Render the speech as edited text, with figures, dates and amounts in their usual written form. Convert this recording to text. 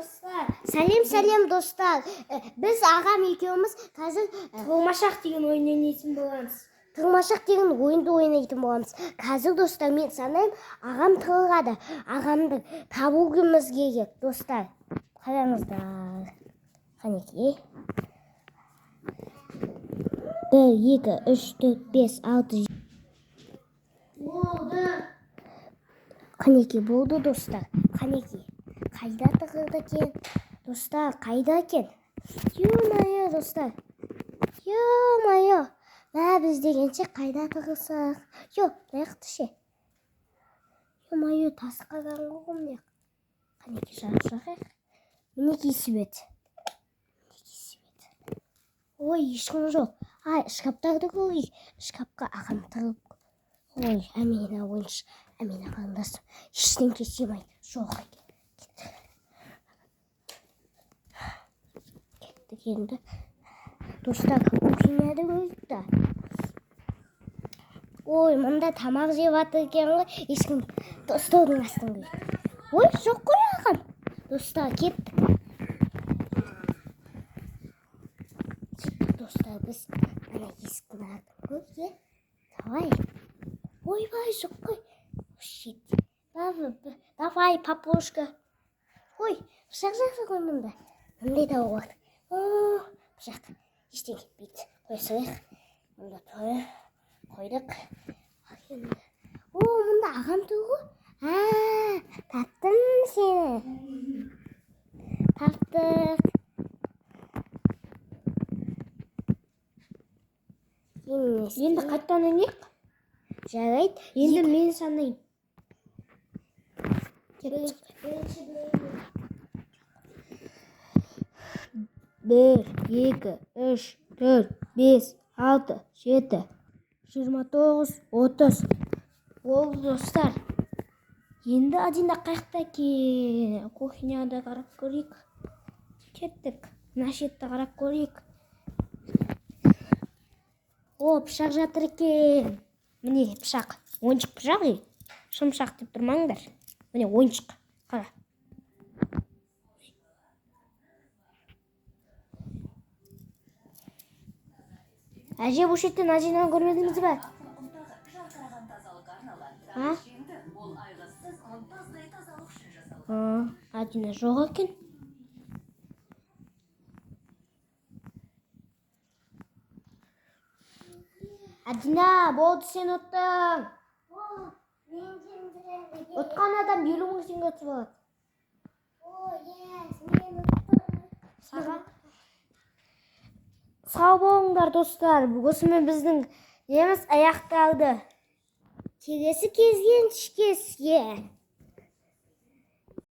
достар. Сәлем достар. Біз ағам екеуміз қазір Тығылмашақ деген ойын ойнайтын боламыз. тығылмашақ деген ойынды ойнайтын боламыз. Қазір достар, мен санаймын, ағам тығылады. Ағамды табуымыз керек, достар. Қараңыздар. Қанекей. 1, 2, 3, 4, 5, 6. Болды. Қанекей болды, достар. Қанекей. Қайда тығылды екен? Достар, қайда екен? Ё-моё, достар. Ё-моё. Біз дегенше қайда тығылсақ? Мықты ше. Ё-моё, тасы қараңғы ғой мына. Қанекей жағайық. Мінекей свет. Ой, ешкім жоқ. Шкаптарды көрейік. Шкапқа ағам тығылып. Ой, әмина ойыншы. Әмина қарындасым. Ештеңке істемейді. Жоқ екен. Кеттік енді. Достар, кухняда көрдік та. Ой, мұнда тамақ жеп жатыр екен ғой. Ешкім столдың астын көрді. Ой, жоқ қой ағам. Достар, кеттік. Достар, біз ана есіктің артын көрдік. Давай. Ойбай, жоқ қой. Щит. Давай, папушка. Ой, пышақ жақсы ғой мұнда. Мұндай да олар. Пышақ. Ештеңе кетпейді. Қойсайық. Мұнда қойдық. Мұнда ағам тұр ғой. Таптым сені. Таптық. Енді қайттан ойнайық. Жарайды. Енді мен санайын. 1, 2, 3, 4, 5, 6, 7, 29, 30. Ол достар. Енді Адина қайықта екен? Кухняда қарап көрейік. Кеттік. Мына шетті қарап көрейік. Пышақ жатыр екен. Міне пышақ. Ойыншық пышақ ей. Шымшақ деп тұрмаңдар. Міне ойыншық. Қара. Әже, бұл шеттен Адинаны көрмедіңіз бе? Адина жоқ екен. Адина, болды, сен оттың. Отқан адам 50.000 теңге ұтып алады. Саған. Сау болыңдар, достар. Осымен біздің неміз аяқталды. Келесі кездескенше.